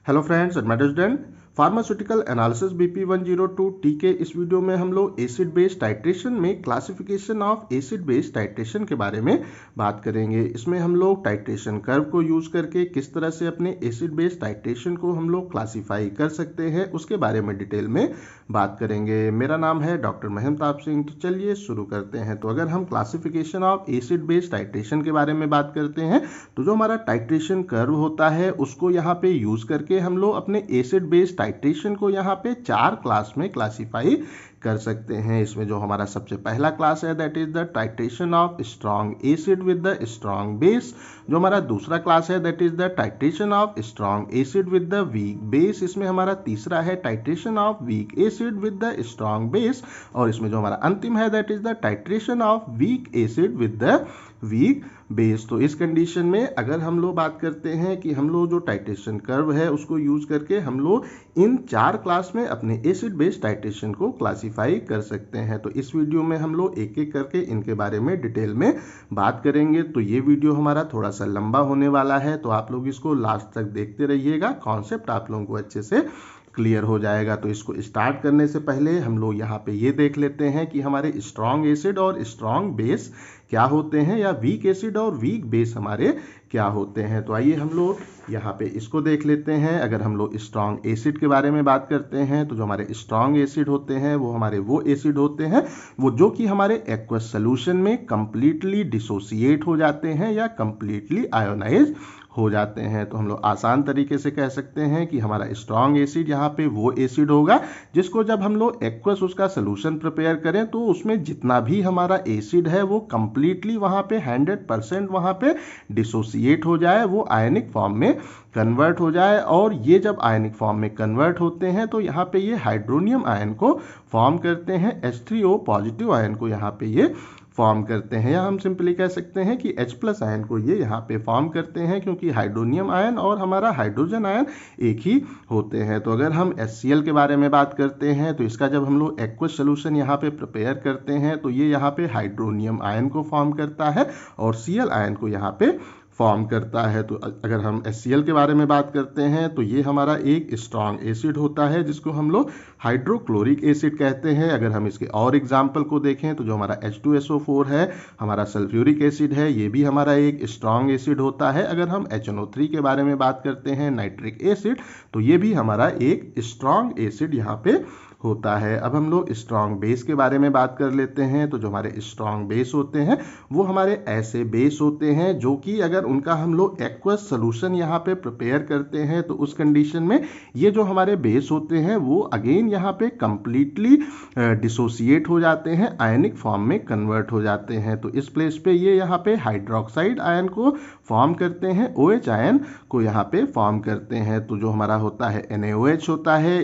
Hello friends and student, pharmaceutical analysis BP 102 T के इस video में हम लोग एसिड बेस टाइट्रेशन में classification of acid base titration के बारे में बात करेंगे। इसमें हम लोग टाइट्रेशन कर्व को यूज करके किस तरह से अपने एसिड बेस टाइट्रेशन को हम लोग क्लासीफाई कर सकते हैं उसके बारे में डिटेल में बात करेंगे। मेरा नाम है डॉक्टर महमताब सिंह। तो चलिए शुरू करते हैं। तो अगर हम classification of acid base titration के बारे में बात करते हैं तो जो हमारा टाइट्रेशन कर्व होता है उसको यहाँ पे यूज करके हम लोग अपने एसिड बेस टाइट्रेशन को यहाँ पे 4 क्लास में क्लासीफाई कर सकते हैं। इसमें जो हमारा सबसे पहला क्लास है that is the titration of strong acid with the strong base. जो हमारा दूसरा क्लास है that is the titration of strong acid with the weak base. इसमें हमारा तीसरा है titration of weak acid with the strong base. और इसमें जो हमारा अंतिम है that is the titration of weak acid with the weak base. तो इस कंडीशन में अगर हम लोग बात करते हैं कि हम लोग जो टाइट्रेशन कर्व है उसको यूज करके हम लोग इन 4 क्लास में अपने एसिड बेस टाइट्रेशन को क्लासीफाई कर सकते हैं। तो इस वीडियो में हम लोग एक एक करके इनके बारे में डिटेल में बात करेंगे। तो ये वीडियो हमारा थोड़ा सा लंबा होने वाला है, तो आप लोग इसको लास्ट तक देखते रहिएगा। कॉन्सेप्ट आप लोगों को अच्छे से क्लियर हो जाएगा। तो इसको स्टार्ट करने से पहले हम लोग यहाँ पे ये देख लेते हैं कि हमारे स्ट्रॉन्ग एसिड और स्ट्रॉन्ग बेस क्या होते हैं या वीक एसिड और वीक बेस हमारे क्या होते हैं। तो आइए हम लोग यहाँ पे इसको देख लेते हैं। अगर हम लोग स्ट्रॉन्ग एसिड के बारे में बात करते हैं तो जो हमारे स्ट्रॉन्ग एसिड होते हैं वो हमारे वो एसिड होते हैं वो जो कि हमारे एक्वस सोल्यूशन में कंप्लीटली डिसोसिएट हो जाते हैं या कंप्लीटली आयोनाइज हो जाते हैं। तो हम लोग आसान तरीके से कह सकते हैं कि हमारा स्ट्रॉन्ग एसिड यहाँ पे वो एसिड होगा जिसको जब हम लोग एक्वस उसका सोल्यूशन प्रिपेयर करें तो उसमें जितना भी हमारा एसिड है वो कंप्लीटली वहाँ पे 100% वहाँ पे डिसोसिएट हो जाए, वो आयनिक फॉर्म में कन्वर्ट हो जाए। और ये जब आयनिक फॉर्म में कन्वर्ट होते हैं तो यहाँ पे ये हाइड्रोनियम आयन को फॉर्म करते हैं, H3O पॉजिटिव आयन को यहाँ पे ये फॉर्म करते हैं, या हम सिंपली कह सकते हैं कि H+ आयन को ये यहाँ पे फॉर्म करते हैं, क्योंकि हाइड्रोनियम आयन और हमारा हाइड्रोजन आयन एक ही होते हैं। तो अगर हम HCl के बारे में बात करते हैं तो इसका जब हम लोग एक्वस सोल्यूशन यहाँ पे प्रिपेयर करते हैं तो ये यहाँ पे हाइड्रोनियम आयन को फॉर्म करता है और Cl आयन को यहाँ पे फॉर्म करता है। तो अगर हम HCl के बारे में बात करते हैं तो ये हमारा एक स्ट्रॉन्ग एसिड होता है जिसको हम लोग हाइड्रोक्लोरिक एसिड कहते हैं। अगर हम इसके और एग्जाम्पल को देखें तो जो हमारा H2SO4 है, हमारा सल्फ्यूरिक एसिड है, ये भी हमारा एक स्ट्रॉन्ग एसिड होता है। अगर हम HNO3 के बारे में बात करते हैं, नाइट्रिक एसिड, तो ये भी हमारा एक स्ट्रॉन्ग एसिड यहाँ पे होता है। अब हम लोग स्ट्रॉन्ग बेस के बारे में बात कर लेते हैं। तो जो हमारे स्ट्रॉन्ग बेस होते हैं वो हमारे ऐसे बेस होते हैं जो कि अगर उनका हम लोग एक्वस सोल्यूशन यहाँ पे प्रिपेयर करते हैं तो उस कंडीशन में ये जो हमारे बेस होते हैं वो अगेन यहाँ पे कंप्लीटली डिसोसिएट हो जाते हैं, आयनिक फॉर्म में कन्वर्ट हो जाते हैं। तो इस प्लेस पे ये यहाँ पे हाइड्रोक्साइड आयन को फॉर्म करते हैं, OH आयन को यहाँ पे फॉर्म करते हैं। तो जो हमारा होता है NaOH होता है,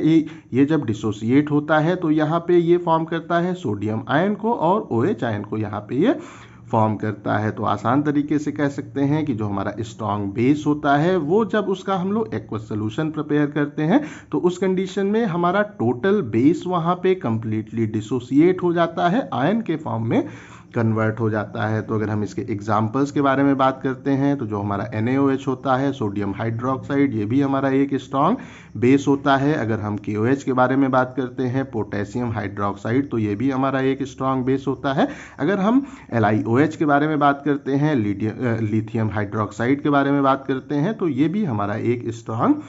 ये जब डिसोसिएट होता है तो यहाँ पे ये फॉर्म करता है सोडियम आयन को और OH आयन को यहाँ पे ये फॉर्म करता है। तो आसान तरीके से कह सकते हैं कि जो हमारा स्ट्रॉन्ग बेस होता है वो जब उसका हम लोग एक्वस सोल्यूशन प्रिपेयर करते हैं तो उस कंडीशन में हमारा टोटल बेस वहाँ पे कंप्लीटली डिसोसिएट हो जाता है, आयन के फॉर्म में कन्वर्ट हो जाता है। तो अगर हम इसके एग्जाम्पल्स के बारे में बात करते हैं तो जो हमारा NaOH होता है, सोडियम हाइड्रोक्साइड, ये भी हमारा एक स्ट्रॉन्ग बेस होता है। अगर हम KOH के बारे में बात करते हैं, पोटेशियम हाइड्रोक्साइड, तो ये भी हमारा एक स्ट्रॉन्ग बेस होता है। अगर हम LiOH के बारे में बात करते हैं, लिथियम हाइड्रोक्साइड के बारे में बात करते हैं, तो ये भी हमारा एक स्ट्रॉन्ग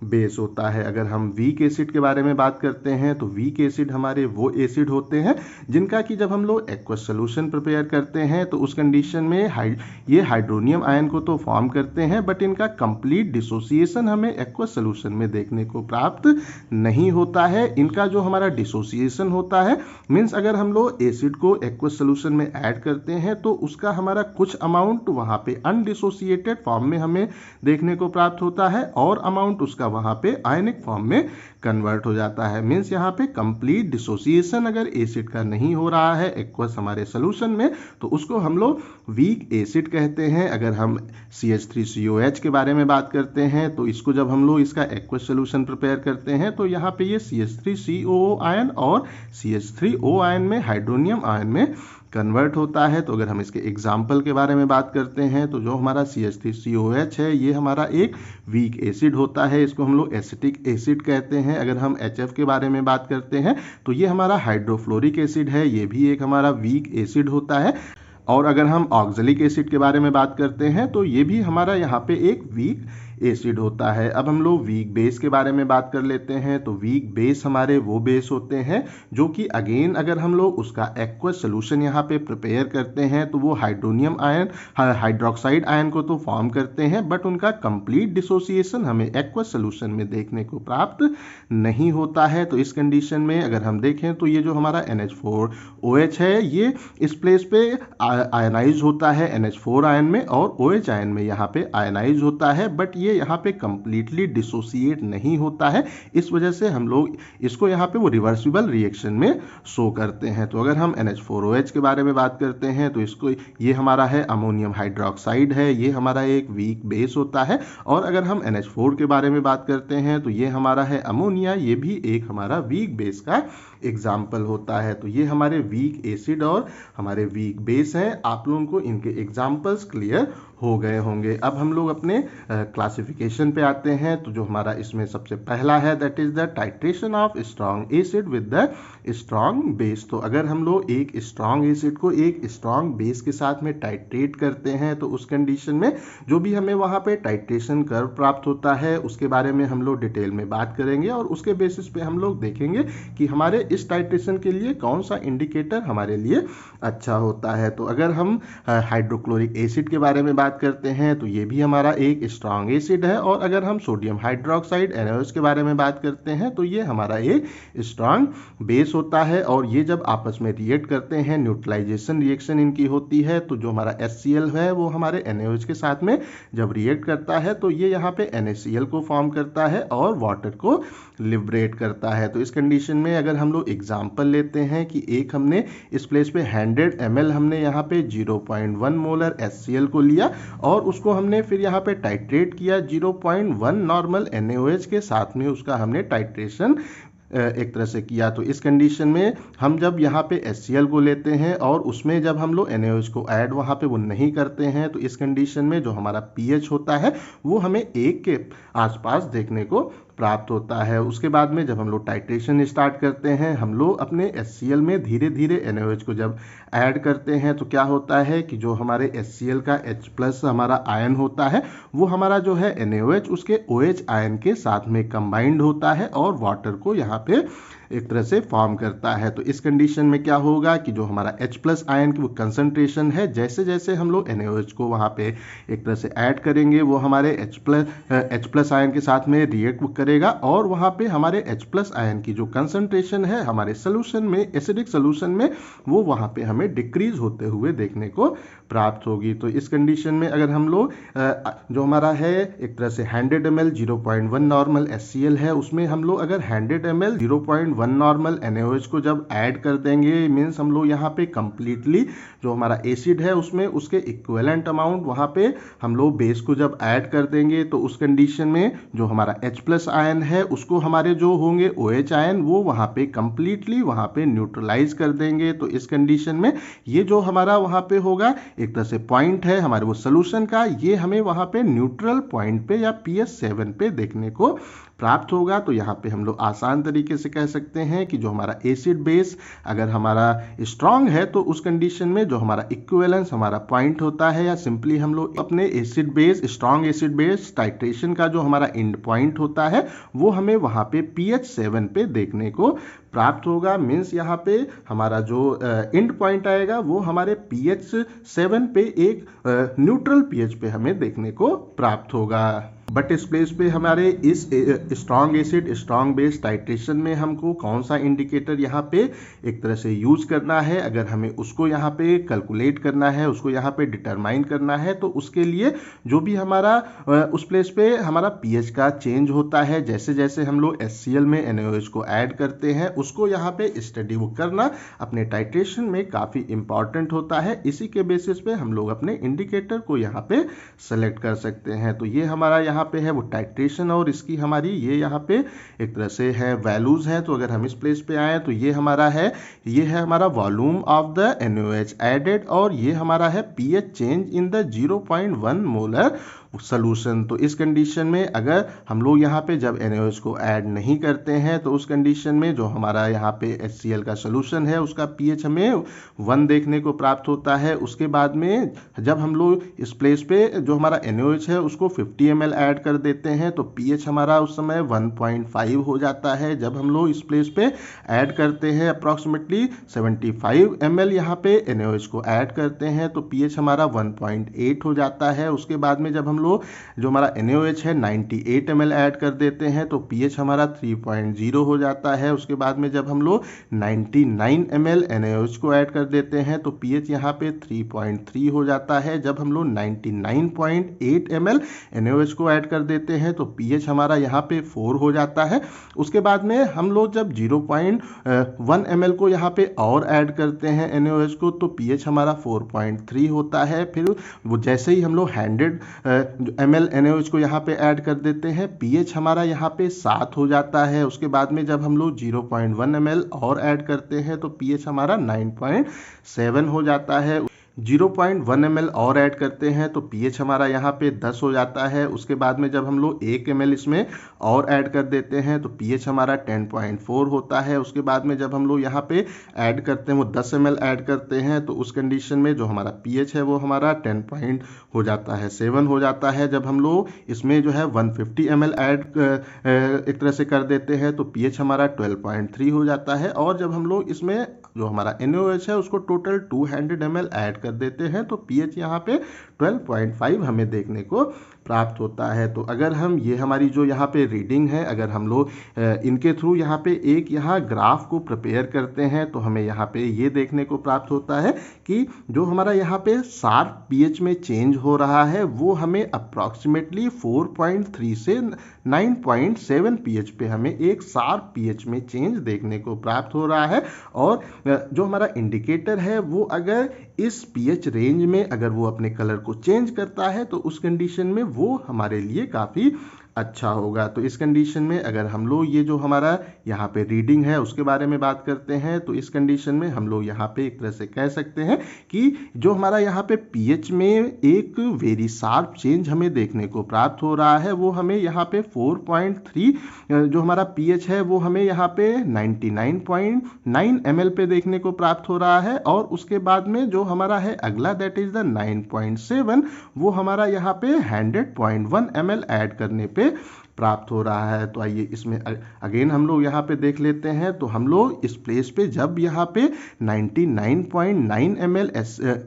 बेस होता है। अगर हम वीक एसिड के बारे में बात करते हैं तो वीक एसिड हमारे वो एसिड होते हैं जिनका कि जब हम लोग एक्वस सोल्यूशन प्रिपेयर करते हैं तो उस कंडीशन में ये हाइड्रोनियम आयन को तो फॉर्म करते हैं बट इनका कंप्लीट डिसोसिएशन हमें एक्वस सोल्यूशन में देखने को प्राप्त नहीं होता है। इनका जो हमारा डिसोसिएशन होता है मीन्स अगर हम लोग एसिड को एक्वस सोल्यूशन में ऐड करते हैं तो उसका हमारा कुछ अमाउंट वहाँ पे अनडिसोसिएटेड फॉर्म में हमें देखने को प्राप्त होता है और अमाउंट उसका वहाँ पे आयनिक फॉर्म में कन्वर्ट हो जाता है। मीन्स यहाँ पे कंप्लीट डिसोसिएशन अगर एसिड का नहीं हो रहा है एक्वस हमारे सोल्यूशन में तो उसको हम लोग वीक एसिड कहते हैं। अगर हम CH3COH के बारे में बात करते हैं तो इसको जब हम लोग इसका एक्वस सोल्यूशन प्रिपेयर करते हैं तो यहाँ पे ये CH3COO आयन और CH3O आयन में हाइड्रोनियम आयन में कन्वर्ट होता है। तो अगर हम इसके एग्जाम्पल के बारे में बात करते हैं तो जो हमारा CH3COH है ये हमारा एक वीक एसिड होता है, इसको हम लोग एसिटिक एसिड कहते हैं। अगर हम HF के बारे में बात करते हैं तो ये हमारा हाइड्रोफ्लोरिक एसिड है, ये भी एक हमारा वीक एसिड होता है। और अगर हम ऑक्जेलिक एसिड के बारे में बात करते हैं तो ये भी हमारा यहाँ पे एक वीक एसिड होता है। अब हम लोग वीक बेस के बारे में बात कर लेते हैं। तो वीक बेस हमारे वो बेस होते हैं जो कि अगेन अगर हम लोग उसका एक्वस सोल्यूशन यहाँ पे प्रिपेयर करते हैं तो वो हाइड्रोनियम आयन हाइड्रोक्साइड आयन को तो फॉर्म करते हैं, बट उनका कंप्लीट डिसोसिएशन हमें एक्वस सोल्यूशन में देखने को प्राप्त नहीं होता है। तो इस कंडीशन में अगर हम देखें तो ये जो हमारा NH4OH है ये इस प्लेस पे आयनाइज होता है NH4 आयन में, और OH आयन में यहाँ पे आयनाइज होता है, बट ये यहाँ पे कंप्लीटली डिसोसिएट नहीं होता है। इस वजह से हम लोग इसको यहाँ पे वो रिवर्सिबल रिएक्शन में शो करते हैं। तो अगर हम NH4OH के बारे में बात करते हैं तो इसको ये हमारा है अमोनियम हाइड्रोक्साइड है, ये हमारा एक वीक बेस होता है। और अगर हम NH4 के बारे में बात करते हैं तो ये हमारा है अमोनिया, ये भी एक हमारा वीक बेस का एग्जाम्पल होता है। तो ये हमारे वीक एसिड और हमारे वीक बेस हैं। आप लोगों को इनके एग्जाम्पल्स क्लियर हो गए होंगे। अब हम लोग अपने क्लासिफिकेशन पे आते हैं। तो जो हमारा इसमें सबसे पहला है that is the titration of strong acid with the strong base. तो अगर हम लोग एक स्ट्रॉन्ग एसिड को एक स्ट्रॉन्ग बेस के साथ में टाइट्रेट करते हैं तो उस कंडीशन में जो भी हमें वहाँ पे टाइट्रेशन कर्व प्राप्त होता है उसके बारे में हम लोग डिटेल में बात करेंगे, और उसके बेसिस पे हम लोग देखेंगे कि हमारे इस टाइट्रेशन के लिए कौन सा इंडिकेटर हमारे लिए अच्छा होता है। तो अगर हम हाइड्रोक्लोरिक एसिड के बारे में बात करते हैं तो ये भी हमारा एक स्ट्रॉन्ग एसिड है, और अगर हम सोडियम हाइड्रोक्साइड NaOH के बारे में बात करते हैं तो ये हमारा एक स्ट्रॉन्ग बेस होता है। और ये जब आपस में रिएक्ट करते हैं, न्यूट्रलाइजेशन रिएक्शन इनकी होती है, तो जो हमारा HCl है वो हमारे NaOH के साथ में जब रिएक्ट करता है तो ये यहाँ पे NaCl को फॉर्म करता है और वाटर को लिबरेट करता है। तो इस कंडीशन में अगर हम लोग एग्जाम्पल लेते हैं कि एक हमने इस प्लेस पे 100 ml हमने यहाँ पे 0.1 मोलर HCl को लिया और उसको हमने फिर यहाँ पे टाइट्रेट किया 0.1 नॉर्मल NaOH के साथ में, उसका हमने टाइट्रेशन एक तरह से किया। तो इस कंडीशन में हम जब यहाँ पे HCl को लेते हैं और उसमें जब हम लोग NaOH को ऐड वहाँ पे वो नहीं करते हैं, तो इस कंडीशन में जो हमारा pH होता है वो हमें 1 के आसपास देखने को प्राप्त होता है। उसके बाद में जब हम लोग टाइट्रेशन स्टार्ट करते हैं, हम लोग अपने HCl में धीरे धीरे NaOH को जब ऐड करते हैं तो क्या होता है कि जो हमारे HCl का H+ हमारा आयन होता है वो हमारा जो है NaOH उसके OH आयन के साथ में कंबाइंड होता है और वाटर को यहाँ पे एक तरह से फॉर्म करता है। तो इस कंडीशन में क्या होगा कि जो हमारा H+ आयन की वो कंसंट्रेशन है, जैसे जैसे हम लोग NaOH को वहाँ पे एक तरह से ऐड करेंगे वो हमारे H+ आयन के साथ में रिएक्ट करेगा और वहाँ पे हमारे H+ आयन की जो कंसंट्रेशन है हमारे सोल्यूशन में, एसिडिक सोल्यूशन में, वो वहाँ पे हमें डिक्रीज होते हुए देखने को प्राप्त होगी। तो इस कंडीशन में अगर हम लोग जो हमारा है एक तरह से 100 ml 0.1 नॉर्मल HCl है, उसमें हम लोग अगर 100 ml 0.1 नॉर्मल NaOH को जब ऐड कर देंगे, मीन्स हम लोग यहाँ पे कंप्लीटली जो हमारा एसिड है उसमें उसके इक्विवेलेंट अमाउंट वहाँ पे हम लोग बेस को जब ऐड कर देंगे, तो उस कंडीशन में जो हमारा H+ आयन है उसको हमारे जो होंगे OH आयन वो वहाँ पे कंप्लीटली वहाँ पे न्यूट्रलाइज कर देंगे। तो इस कंडीशन में ये जो हमारा वहाँ पे होगा एक तरह से पॉइंट है हमारे वो सोल्यूशन का, ये हमें वहाँ पे न्यूट्रल पॉइंट पे या pH 7 पे देखने को प्राप्त होगा। तो यहाँ पे हम लोग आसान तरीके से कह सकते हैं कि जो हमारा एसिड बेस अगर हमारा स्ट्रांग है तो उस कंडीशन में जो हमारा इक्विवेलेंस हमारा पॉइंट होता है, या सिंपली हम लोग अपने acid base strong acid base titration का जो हमारा एंड पॉइंट होता है वो हमें वहाँ पे pH 7 पे देखने को प्राप्त होगा। मीन्स यहाँ पे हमारा जो एंड पॉइंट आएगा वो हमारे pH 7 पे एक न्यूट्रल pH पे हमें देखने को प्राप्त होगा। बट इस प्लेस पे हमारे इस strong acid strong base titration में हमको कौन सा इंडिकेटर यहाँ पे एक तरह से यूज करना है, अगर हमें उसको यहाँ पे कैलकुलेट करना है, उसको यहाँ पे डिटरमाइन करना है, तो उसके लिए जो भी हमारा उस प्लेस पे हमारा pH का चेंज होता है, जैसे जैसे हम लोग HCl में NaOH को ऐड करते हैं, उसको यहाँ पे स्टडी वो करना अपने टाइट्रेशन में काफ़ी इंपॉर्टेंट होता है। इसी के बेसिस पे हम लोग अपने इंडिकेटर को यहाँ पे सेलेक्ट कर सकते हैं। तो ये हमारा यहाँ यहाँ पे है वो टाइट्रेशन और इसकी हमारी ये यहाँ पे एक तरह से है वैल्यूज हैं। तो अगर हम इस प्लेस पे आए तो ये है हमारा volume of the NaOH added और ये हमारा है pH change in the 0.1 molar solution. तो इस कंडीशन में अगर हम लोग यहाँ पे जब NaOH को ऐड नहीं करते हैं तो उस कंडीशन में जो हमारा यहाँ पे HCl का सोल्यूशन है उसका pH हमें 1 देखने को प्राप्त होता है। उसके बाद में जब हम लोग इस प्लेस पे जो हमारा NaOH है उसको 50 ml ऐड कर देते हैं तो pH हमारा उस समय 1.5 हो जाता है। जब हम लोग इस प्लेस पे ऐड करते हैं अप्रॉक्सीमेटली 75 ml यहाँ पे NaOH को ऐड करते हैं तो pH हमारा 1.8 हो जाता है। उसके बाद में जब हम लोग जो हमारा NaOH है 98 ml ऐड कर देते हैं तो pH हमारा 3.0 हो जाता है। उसके बाद में जब हम लोग 99 ml NaOH को ऐड कर देते हैं तो pH यहाँ पे 3.3 हो जाता है। जब हम लोग 99.8 ml NaOH को ऐड कर देते हैं तो pH हमारा यहाँ पे 4 हो जाता है। उसके बाद में हम लोग जब 0.1 ml को यहाँ पे और ऐड करते हैं NaOH को तो pH हमारा 4.3 होता है। फिर वो जैसे ही हम लोग 100 ml NaOH को यहाँ पे ऐड कर देते हैं pH हमारा यहाँ पे 7 हो जाता है। उसके बाद में जब हम लोग 0.1 ml और ऐड करते हैं तो pH हमारा 9.7 हो जाता है। 0.1 ml और ऐड करते हैं तो pH हमारा यहाँ पे 10 हो जाता है। उसके बाद में जब हम लोग 1 ml इसमें और ऐड कर देते हैं तो pH हमारा 10.4 होता है। उसके बाद में जब हम लोग यहाँ पे ऐड करते हैं वो 10 ml ऐड करते हैं तो उस कंडीशन में जो हमारा pH है वो हमारा 10 हो जाता है 7 हो जाता है। जब हम लोग इसमें जो है 150 ml ऐड एक तरह से कर देते हैं तो pH हमारा 12.3 हो जाता है। और जब हम लोग इसमें जो हमारा NaOH है उसको टोटल 200 ml ऐड कर देते हैं तो pH यहाँ पे 12.5 हमें देखने को प्राप्त होता है। तो अगर हम ये हमारी जो यहाँ पे रीडिंग है अगर हम लोग इनके थ्रू यहाँ पे एक यहाँ ग्राफ को प्रिपेयर करते हैं तो हमें यहाँ पे ये देखने को प्राप्त होता है कि जो हमारा यहाँ पे शार्प pH में चेंज हो रहा है वो हमें अप्रॉक्सीमेटली 4.3 से 9.7 pH पे हमें एक शार्प pH में चेंज देखने को प्राप्त हो रहा है। और जो हमारा इंडिकेटर है वो अगर इस pH रेंज में अगर वो अपने कलर को चेंज करता है तो उस कंडीशन में वो हमारे लिए काफ़ी अच्छा होगा। तो इस कंडीशन में अगर हम लोग ये जो हमारा यहाँ पे रीडिंग है उसके बारे में बात करते हैं तो इस कंडीशन में हम लोग यहाँ पे एक तरह से कह सकते हैं कि जो हमारा यहाँ पे pH में एक वेरी शार्प चेंज हमें देखने को प्राप्त हो रहा है वो हमें यहाँ पे 4.3 जो हमारा pH है वो हमें यहाँ पे 99.9 ml पे देखने को प्राप्त हो रहा है। और उसके बाद में जो हमारा है अगला दैट इज द 9.7 वो हमारा यहाँ पे 100.1 ml ऐड करने पे प्राप्त हो रहा है। तो आइए इसमें अगेन हम लोग यहाँ पे देख लेते हैं। तो हम लोग इस प्लेस पे जब यहाँ पे 99.9 ml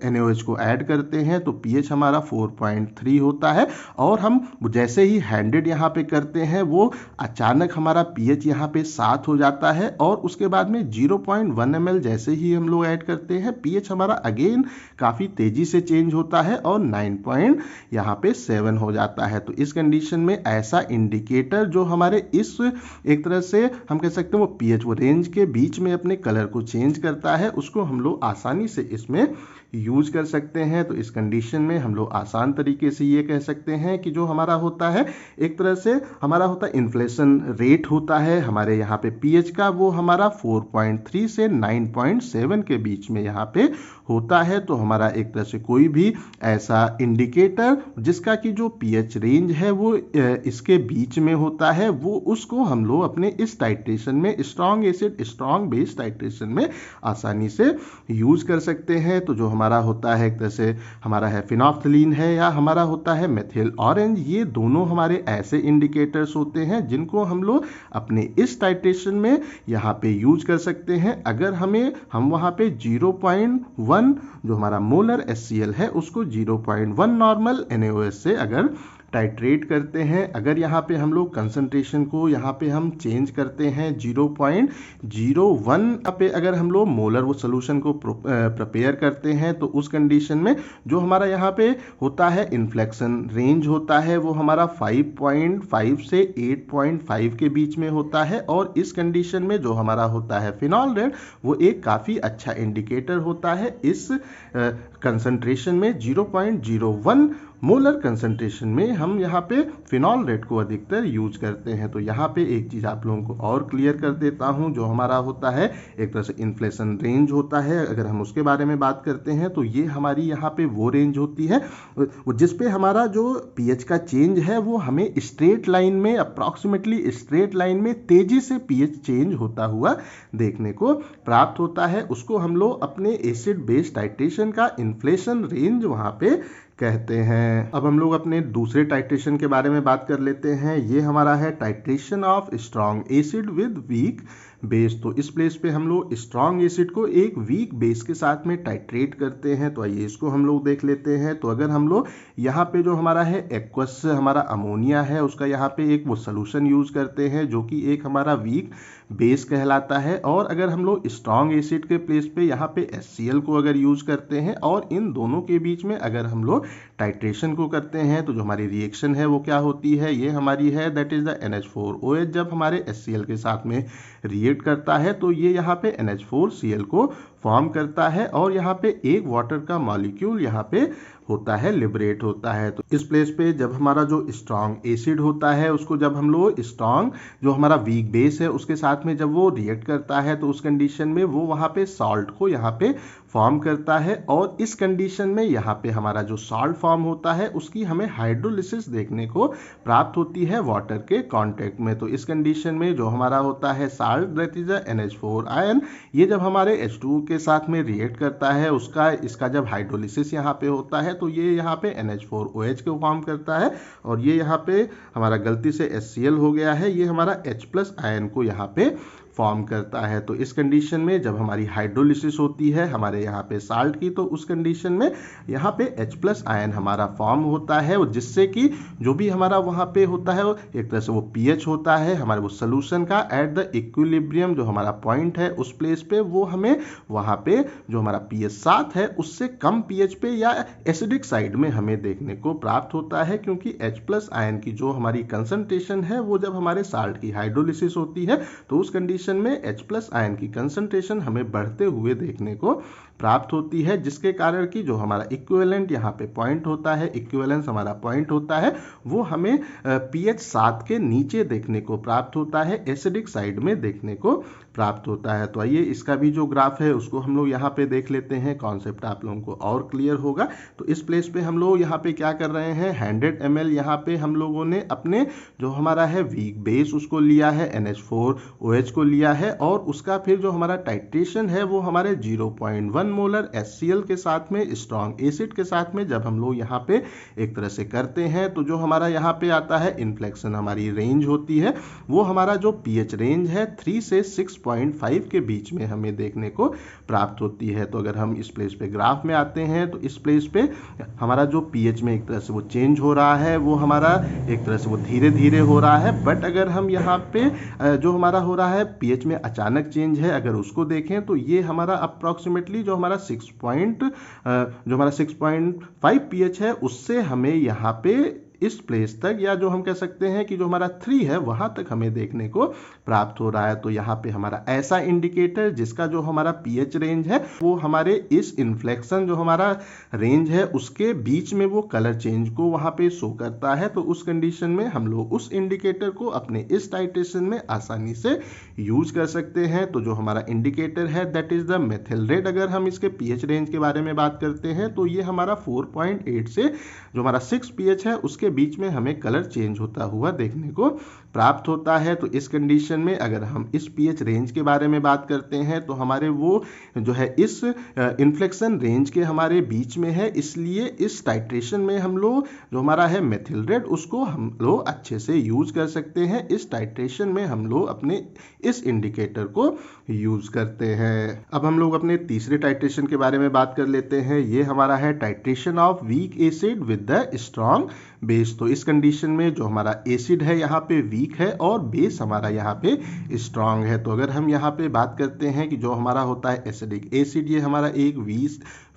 NaOH को ऐड करते हैं तो pH हमारा 4.3 होता है। और हम जैसे ही 100 यहाँ पे करते हैं वो अचानक हमारा pH यहाँ पे 7 हो जाता है। और उसके बाद में 0.1 ml जैसे ही हम लोग ऐड करते हैं pH हमारा अगेन काफ़ी तेज़ी से चेंज होता है और 9.7 हो जाता है। तो इस कंडीशन में ऐसा इंडिकेटर जो हमारे इस एक तरह से हम कह सकते हैं वो pH वो रेंज के बीच में अपने कलर को चेंज करता है उसको हम लोग आसानी से इसमें यूज कर सकते हैं। तो इस कंडीशन में हम लोग आसान तरीके से ये कह सकते हैं कि जो हमारा होता है एक तरह से हमारा होता है इन्फ्लेशन रेट होता है हमारे यहाँ पे pH का वो हमारा 4.3 से 9.7 के बीच में यहाँ पे होता है। तो हमारा एक तरह से कोई भी ऐसा इंडिकेटर जिसका कि जो pH रेंज है वो इसके बीच में होता है वो उसको हम लोग अपने इस टाइट्रेशन में strong acid strong base titration में आसानी से यूज कर सकते हैं। तो जो हमारा होता है एक तरह से हमारा है फिनोल्फ्थालीन है या हमारा होता है मेथिल ऑरेंज ये दोनों हमारे ऐसे इंडिकेटर्स होते हैं जिनको हम लोग अपने इस टाइट्रेशन में यहाँ पे यूज कर सकते हैं। अगर हम वहाँ पे 0.1 जो हमारा मोलर HCl है उसको 0.1 नॉर्मल NaOH से अगर टाइट्रेट करते हैं अगर यहाँ पे हम लोग कंसंट्रेशन को यहाँ पे हम चेंज करते हैं 0.01 पे अगर हम लोग मोलर वो सोल्यूशन को प्रिपेयर करते हैं तो उस कंडीशन में जो हमारा यहाँ पे होता है इन्फ्लेक्शन रेंज होता है वो हमारा 5.5 से 8.5 के बीच में होता है। और इस कंडीशन में जो हमारा होता है फिनॉल रेट वो एक काफ़ी अच्छा इंडिकेटर होता है। इस कंसंट्रेशन में 0.01 मोलर कंसंट्रेशन में हम यहाँ पे फिनॉल रेड को अधिकतर यूज करते हैं। तो यहाँ पे एक चीज़ आप लोगों को और क्लियर कर देता हूँ, जो हमारा होता है एक तरह से इन्फ्लेशन रेंज होता है, अगर हम उसके बारे में बात करते हैं तो ये हमारी यहाँ पे वो रेंज होती है जिस पे हमारा जो पीएच का चेंज है वो हमें स्ट्रेट लाइन में, अप्रॉक्सीमेटली स्ट्रेट लाइन में तेजी से पीएच चेंज होता हुआ देखने को प्राप्त होता है। उसको हम लोग अपने एसिड बेस टाइट्रेशन का इन्फ्लेशन रेंज वहाँ पे कहते हैं। अब हम लोग अपने दूसरे टाइट्रेशन के बारे में बात कर लेते हैं। ये हमारा है titration of strong acid with weak base. तो इस प्लेस पे हम लोग स्ट्रॉन्ग एसिड को एक वीक बेस के साथ में टाइट्रेट करते हैं। तो आइए इसको हम लोग देख लेते हैं। तो अगर हम लोग यहाँ पे जो हमारा है एक्वस हमारा अमोनिया है, उसका यहाँ पे एक वो सोल्यूशन यूज करते हैं जो कि एक हमारा वीक बेस कहलाता है। और अगर हम लोग स्ट्रॉन्ग एसिड के प्लेस पे यहाँ पे HCl को अगर यूज करते हैं और इन दोनों के बीच में अगर हम लोग टाइट्रेशन को करते हैं तो जो हमारी रिएक्शन है वो क्या होती है, ये हमारी है दैट इज द NH4OH। जब हमारे HCl के साथ में रिएक्ट करता है तो ये यहाँ पे NH4Cl को फॉर्म करता है और यहाँ पे एक वाटर का मॉलिक्यूल यहाँ पे होता है, लिबरेट होता है। तो इस प्लेस पे जब हमारा जो स्ट्रॉन्ग एसिड होता है उसको जब हम लोग स्ट्रॉन्ग जो हमारा वीक बेस है उसके साथ में जब वो रिएक्ट करता है तो उस कंडीशन में वो वहाँ पे सॉल्ट को यहाँ पे फॉर्म करता है। और इस कंडीशन में यहाँ पे हमारा जो सॉल्ट फॉर्म होता है उसकी हमें हाइड्रोलिसिस देखने को प्राप्त होती है वाटर के कांटेक्ट में। तो इस कंडीशन में जो हमारा होता है salt that is NH4 ion, ये जब हमारे H2 के साथ में रिएक्ट करता है इसका जब हाइड्रोलिसिस यहाँ पे होता है तो ये यहाँ पे NH4OH को फॉर्म करता है और ये यहाँ पे हमारा गलती से HCl हो गया है, ये हमारा H+ आयन को यहाँ पे फॉर्म करता है। तो इस कंडीशन में जब हमारी हाइड्रोलिसिस होती है हमारे यहाँ पे साल्ट की, तो उस कंडीशन में यहाँ पे H+ आयन हमारा फॉर्म होता है जिससे कि जो भी हमारा वहाँ पे होता है एक तरह से वो pH होता है हमारे वो सोल्यूशन का एट द इक्विलिब्रियम जो हमारा पॉइंट है उस प्लेस पे, वो हमें वहाँ पे जो हमारा pH 7 है उससे कम pH पे या एसिडिक साइड में हमें देखने को प्राप्त होता है। क्योंकि H+ आयन की जो हमारी कंसंट्रेशन है वो जब हमारे साल्ट की हाइड्रोलिसिस होती है तो उस कंडीशन में H+ आयन की कंसंट्रेशन हमें बढ़ते हुए देखने को प्राप्त होती है, जिसके कारण कि जो हमारा इक्विवेलेंट यहाँ पे पॉइंट होता है, इक्विवेलेंस हमारा पॉइंट होता है वो हमें pH 7 के नीचे देखने को प्राप्त होता है, एसिडिक साइड में देखने को प्राप्त होता है। तो आइए इसका भी जो ग्राफ है उसको हम लोग यहाँ पे देख लेते हैं, कॉन्सेप्ट आप लोगों को और क्लियर होगा। तो इस प्लेस पे हम लोग यहाँ पे क्या कर रहे हैं, 100 ml यहाँ पे हम लोगों ने अपने जो हमारा है वीक बेस उसको लिया है, NH4OH को लिया है और उसका फिर जो हमारा टाइट्रेशन है वो हमारे 0.1 मोलर HCl के साथ में स्ट्रॉन्ग एसिड के साथ में जब हम लोग यहाँ पे एक तरह से करते हैं तो जो हमारा यहाँ पे आता है इन्फ्लेक्शन हमारी रेंज होती है वो हमारा जो pH रेंज है 3 से 6.5 के बीच में हमें देखने को प्राप्त होती है। तो अगर हम इस प्लेस पे ग्राफ में आते हैं तो इस प्लेस पे हमारा जो pH में एक तरह से वो चेंज हो रहा है वो हमारा एक तरह से वो धीरे धीरे हो रहा है। बट अगर हम यहाँ पे जो हमारा हो रहा है pH में अचानक चेंज है अगर उसको देखें तो ये हमारा अप्रॉक्सीमेटली जो हमारा 6.5 pH है उससे हमें यहाँ पे इस प्लेस तक या जो हम कह सकते हैं कि जो हमारा 3 है वहां तक हमें देखने को प्राप्त हो रहा है। तो यहाँ पे हमारा ऐसा इंडिकेटर जिसका जो हमारा pH रेंज है वो हमारे इस इन्फ्लेक्शन जो हमारा रेंज है उसके बीच में वो कलर चेंज को वहां पे शो करता है। तो उस कंडीशन में हम लोग उस इंडिकेटर को अपने इस टाइट्रेशन में आसानी से यूज कर सकते हैं। तो जो हमारा इंडिकेटर है that is the methyl red, अगर हम इसके pH रेंज के बारे में बात करते हैं तो ये हमारा 4.8 से जो हमारा 6 pH है उसके बीच में हमें कलर चेंज होता हुआ देखने को प्राप्त होता है। तो इस कंडीशन में अगर हम इस pH रेंज के बारे में बात करते हैं तो हमारे वो जो है इस इन्फ्लेक्शन रेंज के हमारे बीच में है, इसलिए इस टाइट्रेशन में हम लोग जो हमारा है मेथिल रेड उसको हम लोग अच्छे से यूज कर सकते हैं। इस टाइट्रेशन में हम लोग अपने इस इंडिकेटर को यूज करते हैं। अब हम लोग अपने तीसरे टाइट्रेशन के बारे में बात कर लेते हैं। ये हमारा है titration of weak acid with the strong base. तो इस कंडीशन में जो हमारा एसिड है यहाँ पे वीक वीक है और बेस हमारा यहाँ पे स्ट्रांग है। तो अगर हम यहाँ पे बात करते हैं कि जो हमारा होता है एसिडिक एसिड, ये हमारा एक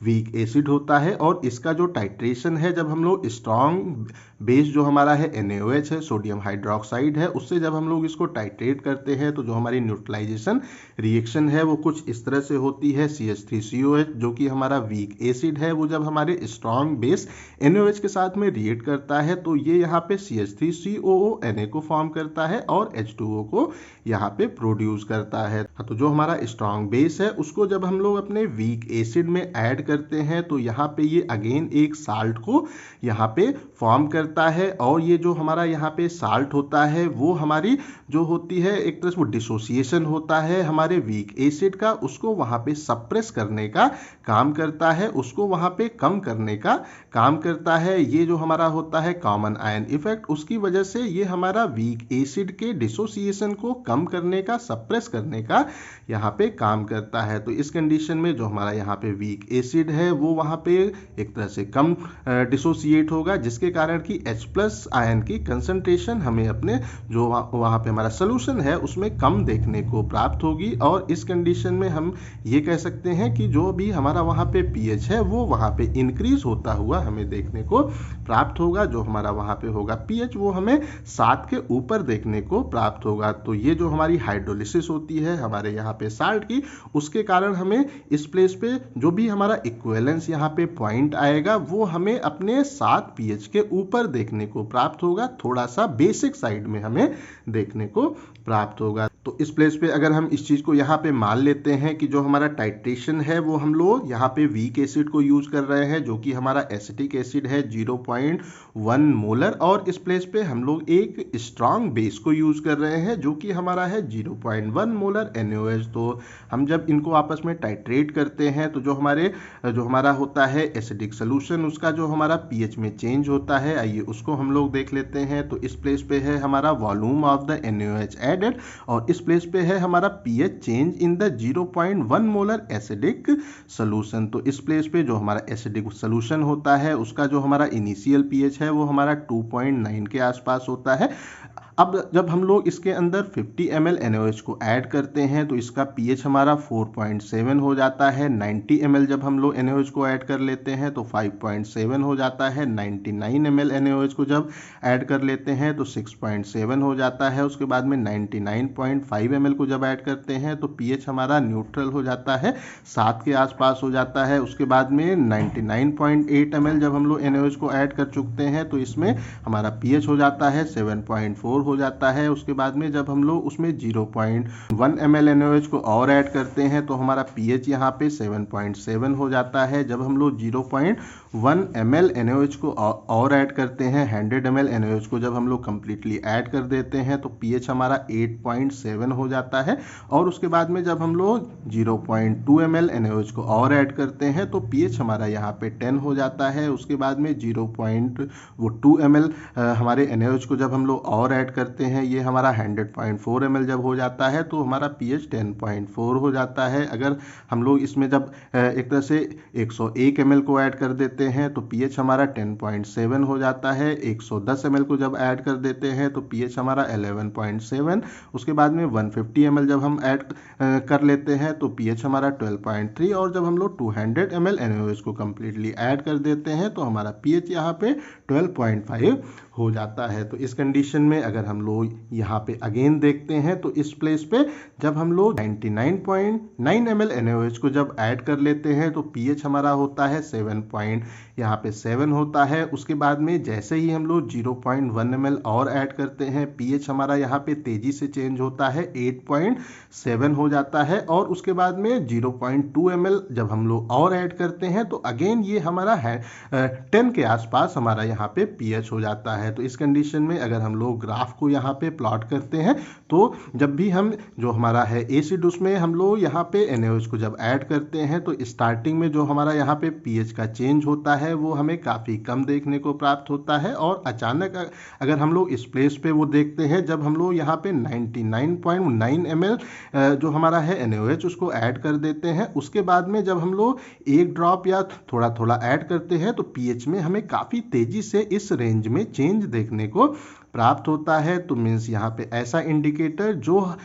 वीक एसिड होता है और इसका जो टाइट्रेशन है, जब हम लोग स्ट्रांग बेस जो हमारा है NaOH है, सोडियम हाइड्रोक्साइड है, उससे जब हम लोग इसको टाइट्रेट करते हैं तो जो हमारी न्यूट्रलाइजेशन रिएक्शन है वो कुछ इस तरह से होती है। CH3COH जो कि हमारा वीक एसिड है, वो जब हमारे स्ट्रांग बेस NaOH के साथ में रिएक्ट करता है तो ये यहाँ पे CH3COO Na को फॉर्म करता है और H2O को यहाँ पे प्रोड्यूस करता है। तो जो हमारा स्ट्रांग बेस है उसको जब हम लोग अपने वीक एसिड में ऐड करते हैं तो यहाँ पे ये अगेन एक साल्ट को यहाँ पे फॉर्म करता है और ये जो हमारा यहाँ पे साल्ट होता है वो हमारी जो होती है एक तरह से वो डिसोसिएशन होता है हमारे वीक एसिड का, उसको वहाँ पे सप्रेस करने का काम करता है, उसको वहाँ पे कम करने का काम करता है। ये जो हमारा होता है कॉमन आयन इफेक्ट, उसकी वजह से ये हमारा वीक एसिड के डिसोसिएशन को कम करने का, सप्रेस करने का यहाँ पे काम करता है। तो इस कंडीशन में जो हमारा यहाँ पे वीक एसिड है वो वहाँ पे एक तरह से कम डिसोसिएट होगा, जिसके कारण कि H+ आयन की कंसंट्रेशन हमें अपने जो वहाँ पे हमारा सोल्यूशन है उसमें कम देखने को प्राप्त होगी। और इस कंडीशन में हम ये कह सकते हैं कि जो भी हमारा वहाँ पे pH है वो वहाँ पे इंक्रीज होता हुआ हमें देखने को प्राप्त होगा। जो हमारा वहाँ पे होगा pH वो हमें 7 के ऊपर देखने को प्राप्त होगा। तो ये जो हमारी हाइड्रोलिसिस होती है हमारे यहाँ पे साल्ट की, उसके कारण हमें इस प्लेस पे जो भी हमारा इक्विवेलेंस यहाँ पे पॉइंट आएगा वो हमें अपने 7 pH के ऊपर देखने को प्राप्त होगा, थोड़ा सा बेसिक साइड में हमें देखने को प्राप्त होगा। तो इस प्लेस पे अगर हम इस चीज़ को यहाँ पे मान लेते हैं कि जो हमारा टाइट्रेशन है वो हम लोग यहाँ पे वीक एसिड को यूज कर रहे हैं जो कि हमारा एसिटिक एसिड है 0.1 मोलर, और इस प्लेस पे हम लोग एक स्ट्रांग बेस को यूज कर रहे हैं जो कि हमारा है 0.1 मोलर NaOH। तो हम जब इनको आपस में टाइट्रेट करते हैं तो जो हमारा होता है एसिडिक सोल्यूशन, उसका जो हमारा pH में चेंज होता है, आइए उसको हम लोग देख लेते हैं। तो इस प्लेस पे है हमारा volume of the NaOH added और इस प्लेस पे है हमारा pH change in the 0.1 molar acidic solution. तो इस प्लेस पे जो हमारा एसिडिक सोल्यूशन होता है उसका जो हमारा इनिशियल pH है वो हमारा 2.9 के आसपास होता है। अब जब हम लोग इसके अंदर 50 ml NaOH को ऐड करते हैं तो इसका pH हमारा 4.7 हो जाता है। 90 ml जब हम लोग NaOH को ऐड कर लेते हैं तो 5.7 हो जाता है। 99 ml NaOH को जब ऐड कर लेते हैं तो 6.7 हो जाता है। उसके बाद में 99.5 ml को जब ऐड करते हैं तो pH हमारा न्यूट्रल हो जाता है, 7 के आसपास हो जाता है। उसके बाद में 99.8 ml जब हम लोग NaOH को ऐड कर चुकते हैं तो इसमें हमारा pH हो जाता है 7.4 हो जाता है। उसके बाद में जब हम लोग उसमें 0.1 ml NaOH को और ऐड करते हैं तो हमारा pH यहाँ पे 7.7 हो जाता है। जब हम लोग 0.1 ml NaOH को और ऐड करते हैं, 100 ml NaOH को जब हम लोग कम्प्लीटली ऐड कर देते हैं तो pH हमारा 8.7 हो जाता है। और उसके बाद में जब हम लोग 0.2 ml NaOH को और ऐड करते हैं तो pH हमारा यहाँ पे 10 हो जाता है। उसके बाद में 0.2 ml हमारे NaOH को जब हम लोग और ऐड करते हैं, ये हमारा 100.4 ml जब हो जाता है तो हमारा pH 10.4 हो जाता है। अगर हम लोग इसमें जब एक तरह से 101 ml को ऐड कर देते हैं तो pH हमारा 10.7 हो जाता है। 110 ml को जब ऐड कर देते हैं तो pH हमारा 11.7। उसके बाद में 150 ml जब हम ऐड कर लेते हैं तो pH हमारा 12.3 और जब हम लोग 200 ml NaOH को कम्प्लीटली ऐड कर देते हैं तो हमारा pH यहाँ पे 12.5 हो जाता है। तो इस कंडीशन में अगर हम लोग यहाँ पे अगेन देखते हैं तो इस प्लेस पे जब हम लोग 99.9 ml NaOH को जब ऐड कर लेते हैं तो pH हमारा होता है 7 होता है। उसके बाद में जैसे ही हम लोग 0.1 ml और ऐड करते हैं, pH हमारा यहाँ पे तेजी से चेंज होता है, 8.7 हो जाता है। और उसके बाद में 0.2 ml जब हम लोग और ऐड करते हैं तो अगेन ये हमारा है 10 के आसपास हमारा यहाँ पे pH हो जाता है। तो इस कंडीशन में अगर हम लोग ग्राफ को यहाँ पे प्लॉट करते हैं तो जब भी हम जो हमारा है एसिड उसमें हम लोग यहाँ पे NaOH को जब ऐड करते हैं तो स्टार्टिंग में जो हमारा यहाँ पे pH का चेंज होता है वो हमें काफ़ी कम देखने को प्राप्त होता है। और अचानक अगर हम लोग इस प्लेस पे वो देखते हैं जब हम लोग यहाँ पे 99.9 ml जो हमारा है NaOH उसको ऐड कर देते हैं, उसके बाद में जब हम लोग एक ड्रॉप या थोड़ा थोड़ा ऐड करते हैं तो pH में हमें काफ़ी तेज़ी से इस रेंज में चेंज देखने को प्राप्त होता है, तो मीन्स यहाँ पे ऐसा इंडिकेटर जो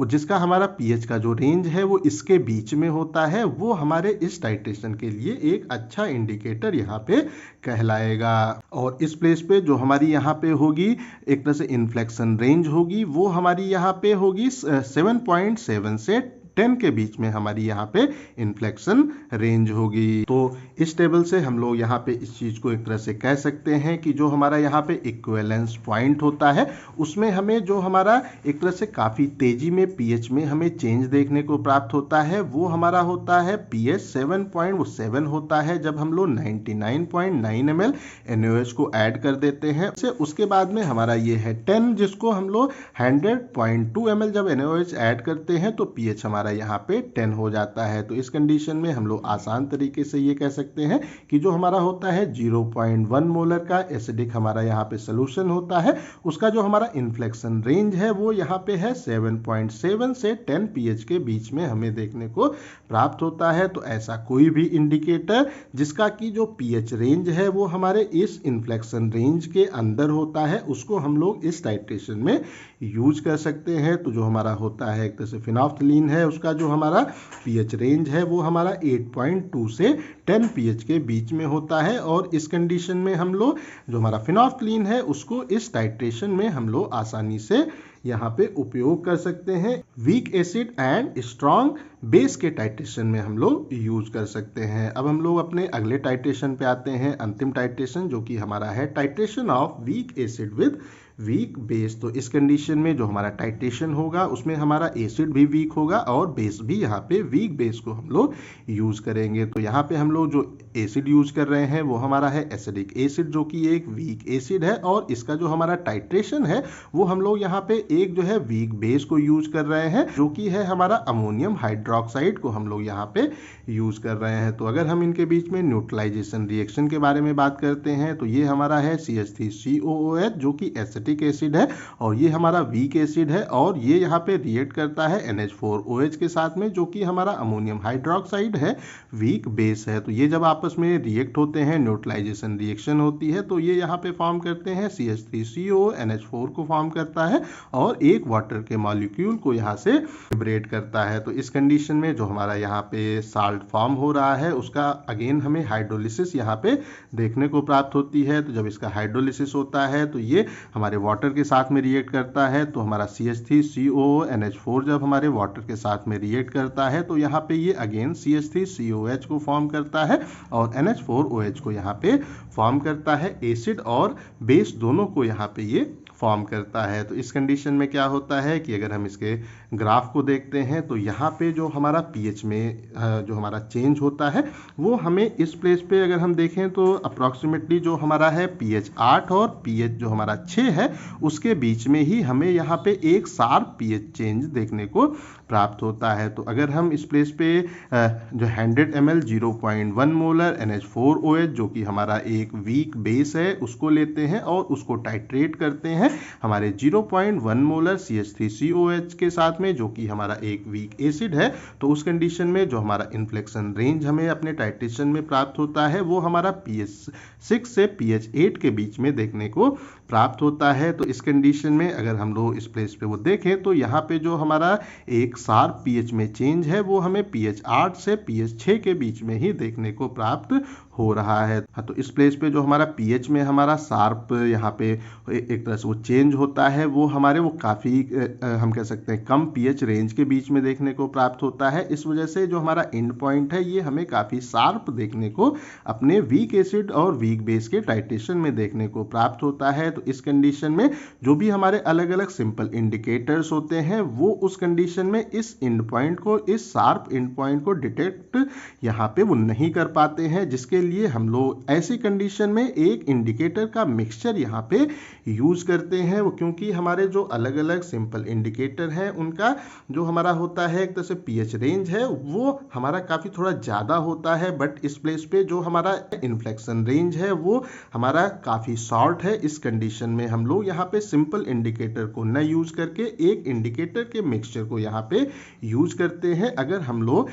जिसका हमारा पीएच का जो रेंज है वो इसके बीच में होता है, वो हमारे इस टाइट्रेशन के लिए एक अच्छा इंडिकेटर यहाँ पे कहलाएगा। और इस प्लेस पे जो हमारी यहाँ पे होगी एक तरह से इन्फ्लेक्शन रेंज होगी, वो हमारी यहाँ पे होगी 7.7 से 10 के बीच में हमारी यहाँ पे इन्फ्लेक्शन रेंज होगी। तो इस टेबल से हम लोग यहाँ पे इस चीज को एक तरह से कह सकते हैं कि जो हमारा यहाँ पे इक्विवेलेंस पॉइंट होता है उसमें हमें जो हमारा एक तरह से काफी तेजी में पीएच में हमें चेंज देखने को प्राप्त होता है, वो हमारा होता है पीएच 7.7 होता है जब हम लोग 99.9 ml NaOH को ऐड कर देते हैं। उसके बाद में हमारा ये है 10, जिसको हम लोग 100.2 ml जब NaOH ऐड करते हैं तो पीएच हमारा यहाँ पे 10 हो जाता है। तो इस कंडीशन में हम लोग आसान तरीके से ये कह सकते हैं कि जो हमारा होता है 0.1 मोलर का एसिडिक हमारा यहाँ पे सोल्यूशन होता है, उसका जो हमारा इन्फ्लेक्शन रेंज है वो यहाँ पे है 7.7 से 10 पीएच के बीच में हमें देखने को प्राप्त होता है। तो ऐसा कोई भी इंडिकेटर जिसका की जो पीएच रेंज है वो हमारे इस इन्फ्लेक्शन रेंज के अंदर होता है, उसको हम लोग इस टाइट्रेशन में यूज कर सकते हैं। तो जो हमारा होता है एक तरह से फिनोल्फ्थलीन है, उसका जो हमारा पीएच रेंज है वो हमारा 8.2 से 10 पीएच के बीच में होता है। और इस कंडीशन में हम लोग जो हमारा फिनोल्फ्थलीन है उसको इस टाइट्रेशन में हम लोग आसानी से यहाँ पे उपयोग कर सकते हैं। Weak acid and strong base के टाइट्रेशन में हम लोग यूज कर सकते हैं। अब हम लोग अपने अगले टाइट्रेशन पे आते हैं, अंतिम टाइट्रेशन, जो कि हमारा है titration of weak acid with weak base. तो इस कंडीशन में जो हमारा टाइट्रेशन होगा उसमें हमारा एसिड भी वीक होगा और बेस भी यहाँ पे वीक बेस को हम लोग यूज करेंगे। तो यहाँ पे हम लोग जो एसिड यूज कर रहे हैं वो हमारा है एसिडिक एसिड, जो कि एक वीक एसिड है, और इसका जो हमारा टाइट्रेशन है वो हम लोग यहाँ पे एक जो है वीक बेस को यूज कर रहे हैं, जो कि है हमारा अमोनियम हाइड्रोक्साइड को हम लोग यहाँ पे यूज कर रहे हैं। तो अगर हम इनके बीच में न्यूट्रलाइजेशन रिएक्शन के बारे में बात करते हैं तो ये हमारा है CH3COOH, जो कि एसिटिक एसिड है, और ये हमारा वीक एसिड है, और ये यहाँ पे रिएक्ट करता है NH4OH के साथ में, जो कि हमारा अमोनियम हाइड्रोक्साइड है, वीक बेस है। तो ये जब आपस में रिएक्ट होते हैं, न्यूट्रलाइजेशन रिएक्शन होती है, तो ये यहाँ पे फॉर्म करते हैं CH3CO NH4 को फॉर्म करता है और एक वाटर के मॉलिक्यूल को यहाँ से लिबरेट करता है। तो इस कंडीशन में जो हमारा यहाँ पे साल्ट फॉर्म हो रहा है उसका अगेन हमें हाइड्रोलिसिस यहाँ पे देखने को प्राप्त होती है। तो जब इसका हाइड्रोलिसिस होता है तो ये हमारे वाटर के साथ में रिएक्ट करता है। तो हमारा CH3CONH4 जब हमारे वाटर के साथ में रिएक्ट करता है तो यहाँ पे ये अगेन CH3COH को फॉर्म करता है और NH4OH को यहाँ पे फॉर्म करता है। एसिड और बेस दोनों को यहाँ पे ये फॉर्म करता है। तो इस कंडीशन में क्या होता है कि अगर हम इसके ग्राफ को देखते हैं तो यहाँ पे जो हमारा पीएच में जो हमारा चेंज होता है वो हमें इस प्लेस पे अगर हम देखें तो अप्रॉक्सीमेटली जो हमारा है पीएच 8 और पीएच जो हमारा 6 है उसके बीच में ही हमें यहाँ पे एक शार्प पीएच चेंज देखने को प्राप्त होता है। तो अगर हम इस प्लेस पे जो 100 ml 0.1 मोलर NH4OH जो कि हमारा एक वीक बेस है उसको लेते हैं और उसको टाइट्रेट करते हैं हमारे 0.1 मोलर CH3COH के साथ में, जो कि हमारा एक वीक एसिड है, तो उस कंडीशन में जो हमारा इन्फ्लेक्शन रेंज हमें अपने टाइट्रेशन में प्राप्त होता है वो हमारा pH 6 से pH 8 के बीच में देखने को प्राप्त होता है। तो इस कंडीशन में अगर हम लोग इस प्लेस पे वो देखें तो यहाँ पे जो हमारा एक शार्प पीएच में चेंज है वो हमें pH 8 से pH 6 के बीच में ही देखने को प्राप्त हो रहा है। तो इस प्लेस पे जो हमारा पीएच में हमारा शार्प यहाँ पे एक तरह से वो चेंज होता है वो हमारे वो काफ़ी हम कह सकते हैं कम पीएच रेंज के बीच में देखने को प्राप्त होता है। इस वजह से जो हमारा एंड पॉइंट है ये हमें काफ़ी शार्प देखने को अपने वीक एसिड और वीक बेस के टाइट्रेशन में देखने को प्राप्त होता है। तो इस कंडीशन में जो भी हमारे अलग अलग सिंपल इंडिकेटर्स होते हैं वो उस कंडीशन में इस एंड पॉइंट को, इस शार्प एंड पॉइंट को डिटेक्ट यहाँ पे वो नहीं कर पाते हैं, जिसके लिए हम लोग ऐसी कंडीशन में एक इंडिकेटर का मिक्सचर यहाँ पे यूज करते हैं। वो क्योंकि हमारे जो अलग अलग सिंपल इंडिकेटर हैं उनका जो हमारा होता है एक तरह से पीएच रेंज है वो हमारा काफ़ी थोड़ा ज़्यादा होता है, बट इस प्लेस पे जो हमारा इन्फ्लेक्शन रेंज है वो हमारा काफ़ी शॉर्ट है। इस कंडीशन कंडीशन में हम लोग यहाँ पे सिंपल इंडिकेटर को न यूज करके एक इंडिकेटर के मिक्सचर को यहाँ पे यूज करते हैं। अगर हम लोग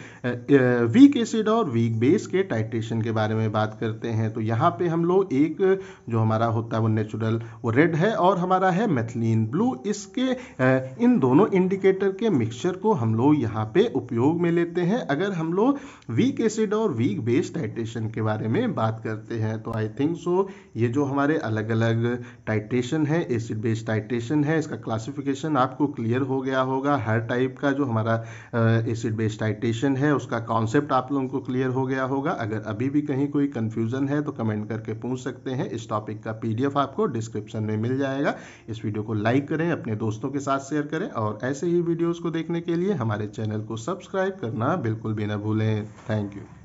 वीक एसिड और वीक बेस के टाइट्रेशन के बारे में बात करते हैं तो यहाँ पे हम लोग एक जो हमारा होता है वो नेचुरल वो रेड है और हमारा है मेथिलीन ब्लू। इसके इन दोनों इंडिकेटर के मिक्सचर को हम लोग यहाँ पे उपयोग में लेते हैं अगर हम लोग वीक एसिड और वीक बेस टाइट्रेशन के बारे में बात करते हैं। तो आई थिंक सो ये जो हमारे अलग अलग टाइट्रेशन है, एसिड बेस टाइट्रेशन है, इसका क्लासिफिकेशन आपको क्लियर हो गया होगा। हर टाइप का जो हमारा एसिड बेस टाइट्रेशन है उसका कॉन्सेप्ट आप लोगों को क्लियर हो गया होगा। अगर अभी भी कहीं कोई कंफ्यूजन है तो कमेंट करके पूछ सकते हैं। इस टॉपिक का PDF आपको डिस्क्रिप्शन में मिल जाएगा। इस वीडियो को लाइक करें, अपने दोस्तों के साथ शेयर करें और ऐसे ही वीडियोस को देखने के लिए हमारे चैनल को सब्सक्राइब करना बिल्कुल भी ना भूलें। Thank you.